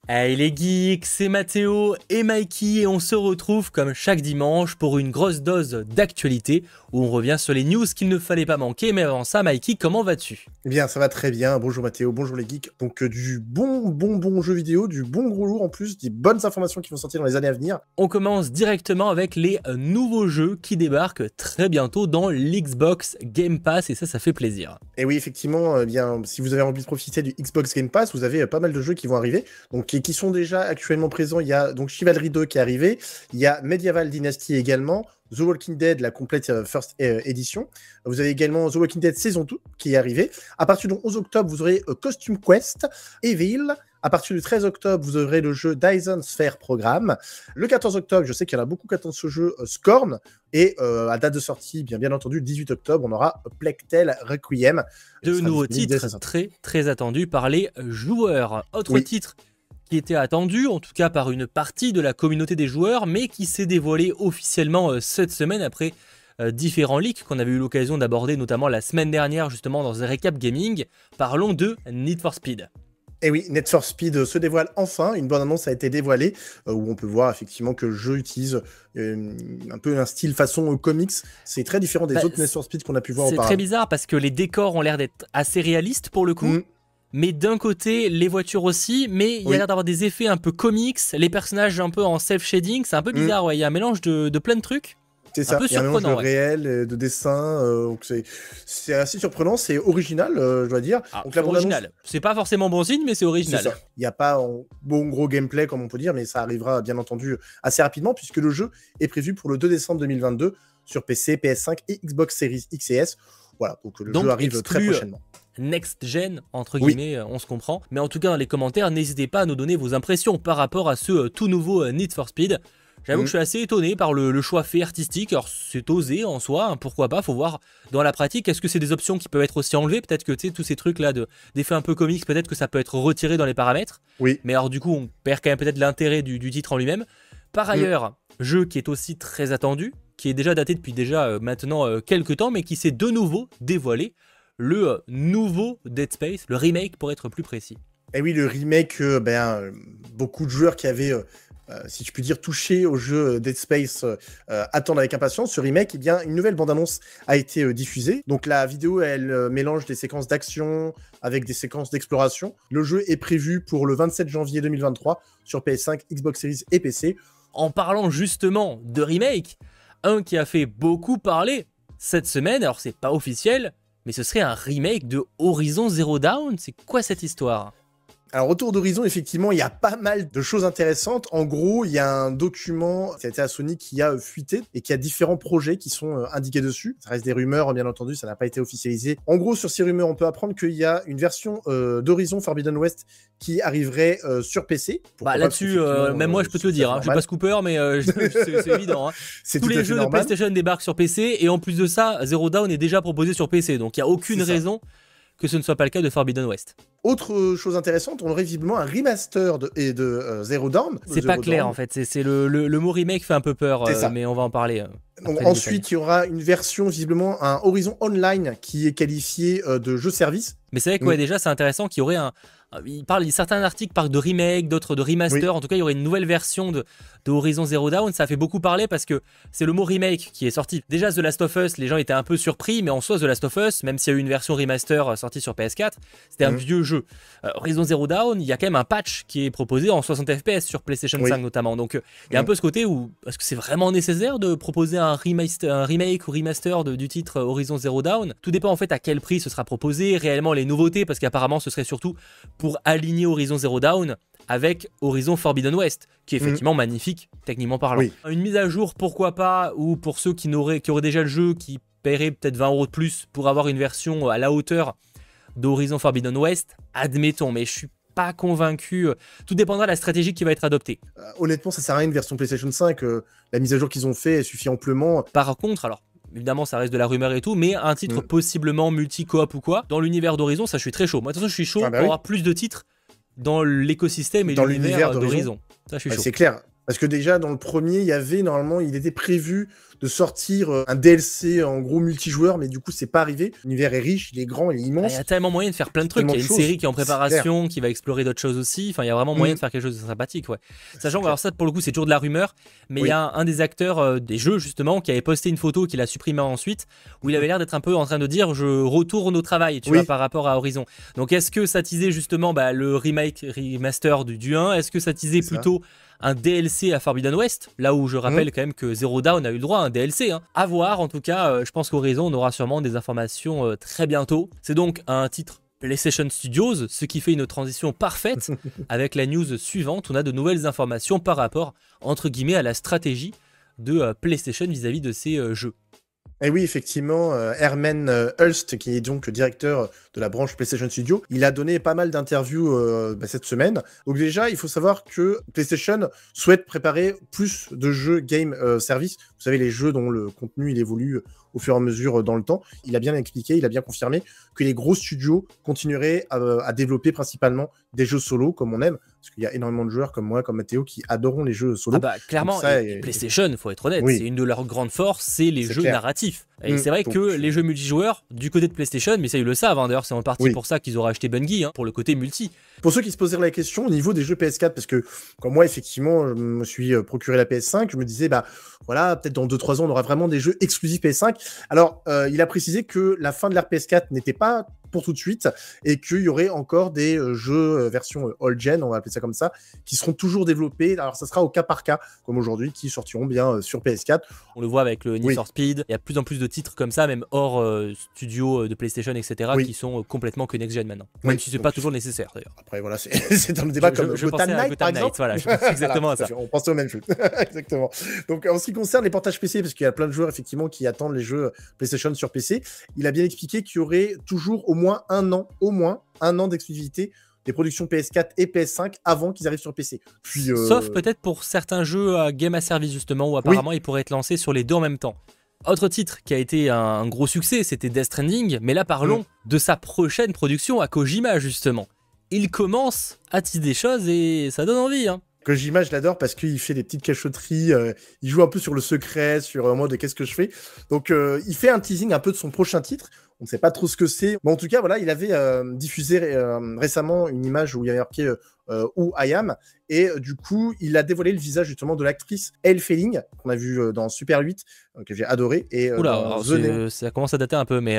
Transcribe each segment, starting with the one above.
Hey les geeks, c'est Mathéo et Mikey et on se retrouve comme chaque dimanche pour une grosse dose d'actualité où on revient sur les news qu'il ne fallait pas manquer. Mais avant ça, Mikey, comment vas-tu? Eh bien, ça va très bien. Bonjour Mathéo, bonjour les geeks. Donc du bon jeu vidéo, du bon gros lourd en plus, des bonnes informations qui vont sortir dans les années à venir. On commence directement avec les nouveaux jeux qui débarquent très bientôt dans l'Xbox Game Pass et ça fait plaisir. Et oui, effectivement, bien, si vous avez envie de profiter du Xbox Game Pass, vous avez pas mal de jeux qui vont arriver, donc qui sont déjà actuellement présents. Il y a donc Chivalry 2 qui est arrivé, il y a Medieval Dynasty également, The Walking Dead, la complète First Edition. Vous avez également The Walking Dead saison 2 qui est arrivé. À partir du 11 octobre, vous aurez Costume Quest, Evil. À partir du 13 octobre, vous aurez le jeu Dyson Sphere Programme. Le 14 octobre, je sais qu'il y en a beaucoup qui attendent ce jeu, Scorn. Et à date de sortie, bien entendu, le 18 octobre, on aura Plague Tale Requiem. Deux nouveaux titres très attendus par les joueurs. Autre titre qui était attendu, en tout cas par une partie de la communauté des joueurs, mais qui s'est dévoilé officiellement cette semaine après différents leaks qu'on avait eu l'occasion d'aborder, notamment la semaine dernière, justement dans un récap gaming. Parlons de Need for Speed. Et oui, Need for Speed se dévoile enfin, une bonne annonce a été dévoilée, où on peut voir effectivement que le jeu utilise un peu un style façon comics, c'est très différent des autres Need for Speed qu'on a pu voir auparavant. C'est très bizarre parce que les décors ont l'air d'être assez réalistes pour le coup, mais d'un côté les voitures aussi, mais il y a l'air d'avoir des effets un peu comics, les personnages un peu en self-shading, c'est un peu bizarre, il y a un mélange de plein de trucs. C'est ça, il y a un mélange de réel, de dessin, donc c'est assez surprenant, c'est original, je dois dire. Donc la original, c'est pas forcément bon signe, mais c'est original. Il n'y a pas un bon gros gameplay, comme on peut dire, mais ça arrivera bien entendu assez rapidement, puisque le jeu est prévu pour le 2 décembre 2022 sur PC, PS5 et Xbox Series X et S. Voilà, donc le jeu arrive très prochainement. Next gen, entre guillemets, on se comprend. Mais en tout cas, dans les commentaires, n'hésitez pas à nous donner vos impressions par rapport à ce tout nouveau Need for Speed. J'avoue que je suis assez étonné par le choix fait artistique. Alors c'est osé en soi, hein, pourquoi pas, faut voir dans la pratique. Est-ce que c'est des options qui peuvent être aussi enlevées? Peut-être que tous ces trucs là d'effets un peu comiques, peut-être que ça peut être retiré dans les paramètres. Oui. Mais alors du coup on perd quand même peut-être l'intérêt du titre en lui-même. Par ailleurs, jeu qui est aussi très attendu, qui est déjà daté depuis maintenant quelques temps, mais qui s'est de nouveau dévoilé, le nouveau Dead Space, le remake pour être plus précis. Et oui, le remake, beaucoup de joueurs qui avaient... si je puis dire, touché au jeu Dead Space attendent avec impatience. Ce remake, eh bien, une nouvelle bande-annonce a été diffusée. Donc la vidéo, elle mélange des séquences d'action avec des séquences d'exploration. Le jeu est prévu pour le 27 janvier 2023 sur PS5, Xbox Series et PC. En parlant justement de remake, un qui a fait beaucoup parler cette semaine, alors c'est pas officiel, mais ce serait un remake de Horizon Zero Dawn. C'est quoi cette histoire ? Alors, autour d'Horizon, effectivement, il y a pas mal de choses intéressantes. En gros, il y a un document qui a été à Sony qui a fuité et qui a différents projets qui sont indiqués dessus. Ça reste des rumeurs, bien entendu, ça n'a pas été officialisé. En gros, sur ces rumeurs, on peut apprendre qu'il y a une version d'Horizon Forbidden West qui arriverait sur PC. Là-dessus, même moi, je peux te le dire. Hein. Je suis pas scooper, mais c'est évident. Hein. Tous les jeux de PlayStation débarquent sur PC et en plus de ça, Zero Dawn est déjà proposé sur PC. Donc, il n'y a aucune raison que ce ne soit pas le cas de Forbidden West. Autre chose intéressante, on aurait visiblement un remaster de Zero Dawn. C'est pas clair en fait, c'est le mot remake fait un peu peur, mais on va en parler. Donc, ensuite, il y aura une version, visiblement, un Horizon Online qui est qualifié de jeu-service. Mais c'est vrai que déjà c'est intéressant qu'il y aurait certains articles parlent de remake, d'autres de remaster. En tout cas, il y aurait une nouvelle version de Horizon Zero Dawn. Ça fait beaucoup parler parce que c'est le mot remake qui est sorti. Déjà, The Last of Us, les gens étaient un peu surpris, mais en soi, The Last of Us, même s'il y a eu une version remaster sortie sur PS4, c'était un vieux jeu. Horizon Zero Dawn, il y a quand même un patch qui est proposé en 60 FPS sur PlayStation 5 notamment. Donc, il y a un peu ce côté où est-ce que c'est vraiment nécessaire de proposer un remake ou remaster du titre Horizon Zero Dawn? Tout dépend en fait à quel prix ce sera proposé, réellement les nouveautés, parce qu'apparemment ce serait surtout pour aligner Horizon Zero Dawn avec Horizon Forbidden West, qui est effectivement magnifique, techniquement parlant. Une mise à jour, pourquoi pas, ou pour ceux qui auraient déjà le jeu, qui paieraient peut-être 20 € de plus pour avoir une version à la hauteur d'Horizon Forbidden West, admettons, mais je suis pas convaincu. Tout dépendra de la stratégie qui va être adoptée. Honnêtement, ça sert à rien une version PlayStation 5. La mise à jour qu'ils ont fait suffit amplement. Par contre, alors, évidemment, ça reste de la rumeur et tout, mais un titre possiblement multi-coop ou quoi, dans l'univers d'Horizon, ça je suis très chaud. Moi, de toute façon, je suis chaud pour avoir plus de titres dans l'écosystème et dans l'univers d'Horizon. Ça, je suis chaud. C'est clair. Parce que déjà, dans le premier, normalement, il était prévu de sortir un DLC en gros multijoueur, mais du coup, c'est pas arrivé. L'univers est riche, il est grand, il est immense. Il y a tellement moyen de faire plein de trucs. Il y a une série qui est en préparation, qui va explorer d'autres choses aussi. Enfin, il y a vraiment moyen de faire quelque chose de sympathique, ouais. Sachant que, alors ça, pour le coup, c'est toujours de la rumeur, mais il y a un des acteurs des jeux, justement, qui avait posté une photo qu'il a supprimée ensuite, où il avait l'air d'être un peu en train de dire je retourne au travail, tu vois, par rapport à Horizon. Donc, est-ce que ça teasait justement le remaster du 1? Est-ce que ça teasait plutôt un DLC à Forbidden West, là où je rappelle quand même que Zero Dawn a eu le droit à un DLC. À voir, en tout cas, je pense qu'Horizon, on aura sûrement des informations très bientôt. C'est donc un titre PlayStation Studios, ce qui fait une transition parfaite avec la news suivante. On a de nouvelles informations par rapport, entre guillemets, à la stratégie de PlayStation vis-à-vis de ces jeux. Et oui, effectivement, Herman Hulst, qui est donc directeur de la branche PlayStation Studio, il a donné pas mal d'interviews cette semaine. Donc déjà, il faut savoir que PlayStation souhaite préparer plus de jeux game service. Vous savez, les jeux dont le contenu il évolue au fur et à mesure dans le temps. Il a bien expliqué, il a bien confirmé que les gros studios continueraient à développer principalement des jeux solo, comme on aime. Parce qu'il y a énormément de joueurs comme moi, comme Mathéo, qui adoreront les jeux solo. Clairement, et PlayStation, il faut être honnête, c'est une de leurs grandes forces, c'est les jeux narratifs. Et c'est vrai que les jeux multijoueurs, du côté de PlayStation, mais ça ils le savent, d'ailleurs c'est en partie pour ça qu'ils auraient acheté Bungie, pour le côté multi. Pour ceux qui se poseraient la question au niveau des jeux PS4, parce que comme moi, effectivement, je me suis procuré la PS5, je me disais, voilà, peut-être dans 2-3 ans, on aura vraiment des jeux exclusifs PS5. Alors, il a précisé que la fin de l'ère PS4 n'était pas pour tout de suite et qu'il y aurait encore des jeux version old-gen, on va appeler ça comme ça, qui seront toujours développés. Alors, ça sera au cas par cas, comme aujourd'hui, qui sortiront bien sur PS4. On le voit avec le Need for Speed. Il y a de plus en plus de titres comme ça, même hors studio de PlayStation, etc., qui sont complètement que next-gen maintenant. Même si c'est pas toujours nécessaire, d'ailleurs. Après, voilà, c'est un débat comme Gotham Knight, par exemple. Voilà, je pense exactement à ça. On pense au même jeu. Exactement. Donc, en ce qui concerne les portages PC, parce qu'il y a plein de joueurs, effectivement, qui attendent les jeux PlayStation sur PC, il a bien expliqué qu'il y aurait toujours au moins un an d'exclusivité des productions PS4 et PS5 avant qu'ils arrivent sur PC. Puis, sauf peut-être pour certains jeux à game à service, justement, où apparemment ils pourraient être lancés sur les deux en même temps. Autre titre qui a été un gros succès, c'était Death Stranding, mais là parlons de sa prochaine production à Kojima, justement. Il commence à teaser des choses et ça donne envie, Kojima, je l'adore parce qu'il fait des petites cachotteries, il joue un peu sur le secret, sur un mode qu'est-ce que je fais. Donc, il fait un teasing un peu de son prochain titre. On ne sait pas trop ce que c'est. Mais en tout cas, voilà, il avait diffusé récemment une image où il y avait marqué Who I Am. Et du coup, il a dévoilé le visage justement de l'actrice Elle Fanning, qu'on a vu dans Super 8, que j'ai adoré. Et, oula, ça commence à dater un peu, mais...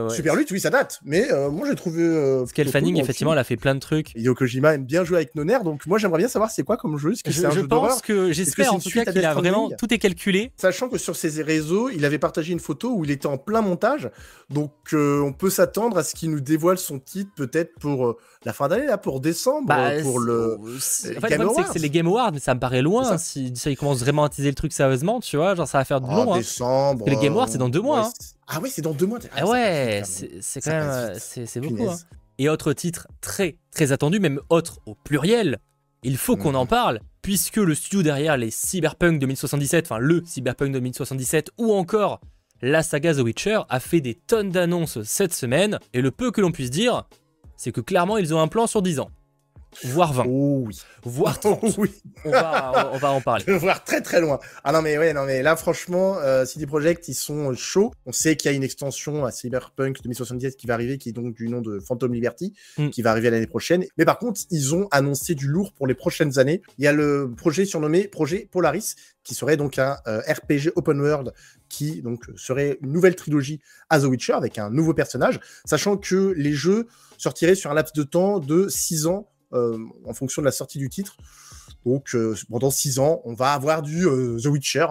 Super 8, oui, ça date. Mais moi, j'ai trouvé... Parce qu'Elle Fanning, effectivement, elle a fait plein de trucs. Hideo Kojima aime bien jouer avec nos nerfs, donc moi, j'aimerais bien savoir c'est quoi comme jeu. Je pense que, j'espère en tout cas qu'il a vraiment... Tout est calculé. Sachant que sur ses réseaux, il avait partagé une photo où il était en plein montage. Donc, on peut s'attendre à ce qu'il nous dévoile son titre peut-être pour la fin d'année, là, pour décembre, pour le... En fait, le problème, c'est que c'est les Game Awards, mais ça me paraît loin. Si ça, il commence vraiment à teaser le truc sérieusement, tu vois, genre ça va faire de long. Décembre. Les Game Awards, c'est dans 2 mois. Ah oui, c'est dans 2 mois. C'est quand même, c'est beaucoup. Et autre titre très très attendu, même autre au pluriel, il faut qu'on en parle, puisque le studio derrière les Cyberpunk 2077, enfin le Cyberpunk 2077, ou encore la saga The Witcher, a fait des tonnes d'annonces cette semaine, et le peu que l'on puisse dire, c'est que clairement ils ont un plan sur 10 ans. Voire 20. Oh oui. Voire 30. Oui. On va en parler. Voir très très loin. Ah non mais là franchement, CD Projekt ils sont chauds. On sait qu'il y a une extension à Cyberpunk 2077 qui va arriver, qui est donc du nom de Phantom Liberty, qui va arriver l'année prochaine. Mais par contre, ils ont annoncé du lourd pour les prochaines années. Il y a le projet surnommé Projet Polaris, qui serait donc un RPG open world, qui donc serait une nouvelle trilogie à The Witcher avec un nouveau personnage, sachant que les jeux sortiraient sur un laps de temps de 6 ans. En fonction de la sortie du titre. Donc, pendant 6 ans, on va avoir du The Witcher.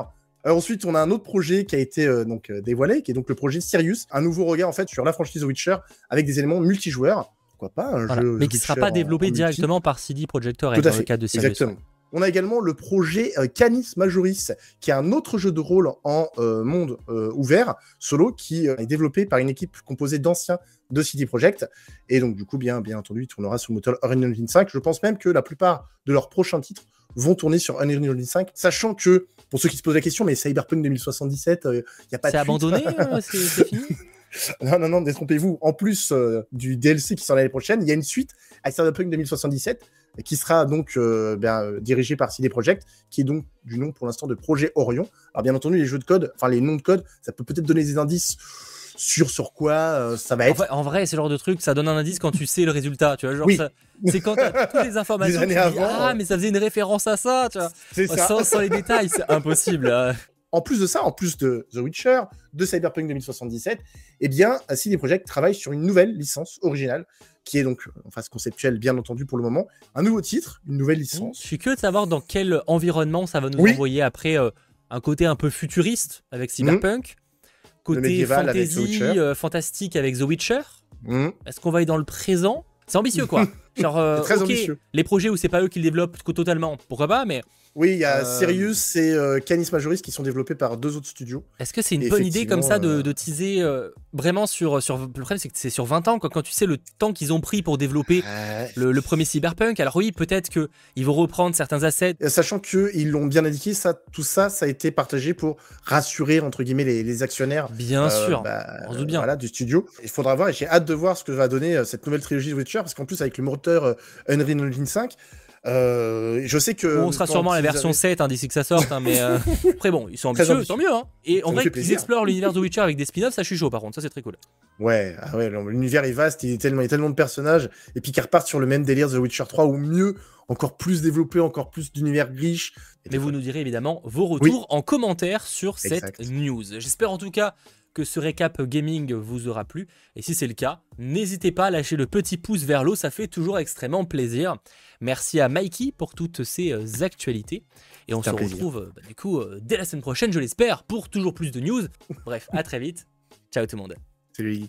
Ensuite, on a un autre projet qui a été dévoilé, qui est donc le projet Sirius, un nouveau regard en fait sur la franchise The Witcher avec des éléments multijoueurs. Pourquoi pas un jeu mais qui ne sera pas développé directement par CD Projekt Red dans le cadre de Sirius. Exactement. On a également le projet Canis Majoris, qui est un autre jeu de rôle en monde ouvert, solo, qui est développé par une équipe composée d'anciens de CD Projekt. Et donc, du coup, bien entendu, il tournera sur le moteur Unreal Engine 5. Je pense même que la plupart de leurs prochains titres vont tourner sur Unreal Engine 5, sachant que, pour ceux qui se posent la question, mais Cyberpunk 2077, il n'y a pas de... C'est abandonné, c'est fini. Non, détrompez-vous. En plus du DLC qui sort l'année prochaine, il y a une suite à Cyberpunk 2077 et qui sera donc dirigé par CD Projekt, qui est donc du nom pour l'instant de Projet Orion. Alors bien entendu, les jeux de code, enfin les noms de code, ça peut peut-être donner des indices sur quoi ça va être. En vrai, c'est le genre de truc, ça donne un indice quand tu sais le résultat, tu vois, genre Oui. c'est quand t'as toutes les informations, Des années tu te dis, avant, mais ça faisait une référence à ça, tu vois. C'est ça. Sans les détails, c'est impossible. En plus de ça, en plus de The Witcher, de Cyberpunk 2077, eh bien, CD Projekt travaille sur une nouvelle licence originale, qui est donc, en phase conceptuelle, bien entendu, pour le moment. Un nouveau titre, une nouvelle licence. Je suis curieux de savoir dans quel environnement ça va nous envoyer après un côté un peu futuriste avec Cyberpunk, côté fantasy, fantastique avec The Witcher. Est-ce qu'on va aller dans le présent? C'est ambitieux, quoi. Genre, très ambitieux. Les projets où c'est pas eux qui le développent totalement, pourquoi pas, mais... Oui, il y a Sirius et Canis Majoris qui sont développés par 2 autres studios. Est-ce que c'est une bonne idée comme ça de teaser vraiment sur... Le problème, c'est que c'est sur 20 ans, quand tu sais le temps qu'ils ont pris pour développer le premier Cyberpunk. Alors oui, peut-être qu'ils vont reprendre certains assets. Sachant qu'ils l'ont bien indiqué, tout ça a été partagé pour rassurer, entre guillemets, les actionnaires. Bien sûr, on se doute bien. Voilà, du studio. Il faudra voir, et j'ai hâte de voir ce que va donner cette nouvelle trilogie de Witcher, parce qu'en plus, avec le moteur Unreal Engine 5, je sais que... On sera sûrement à la version 7 d'ici que ça sorte, mais après bon, ils sont ambitieux, tant mieux. Et en vrai, qu'ils explorent l'univers de Witcher avec des spin-offs, ça je suis chaud par contre, ça c'est très cool. Ouais, l'univers est vaste, il y a tellement de personnages, et puis qu'ils repartent sur le même délire de The Witcher 3, ou mieux, encore plus développé, encore plus d'univers riche. Mais vous nous direz évidemment vos retours en commentaire sur cette news. J'espère en tout cas que ce récap gaming vous aura plu. Et si c'est le cas, n'hésitez pas à lâcher le petit pouce vers le haut, ça fait toujours extrêmement plaisir. Merci à Mikey pour toutes ces actualités. Et on se retrouve du coup dès la semaine prochaine, je l'espère, pour toujours plus de news. Bref, à très vite. Ciao tout le monde. Salut.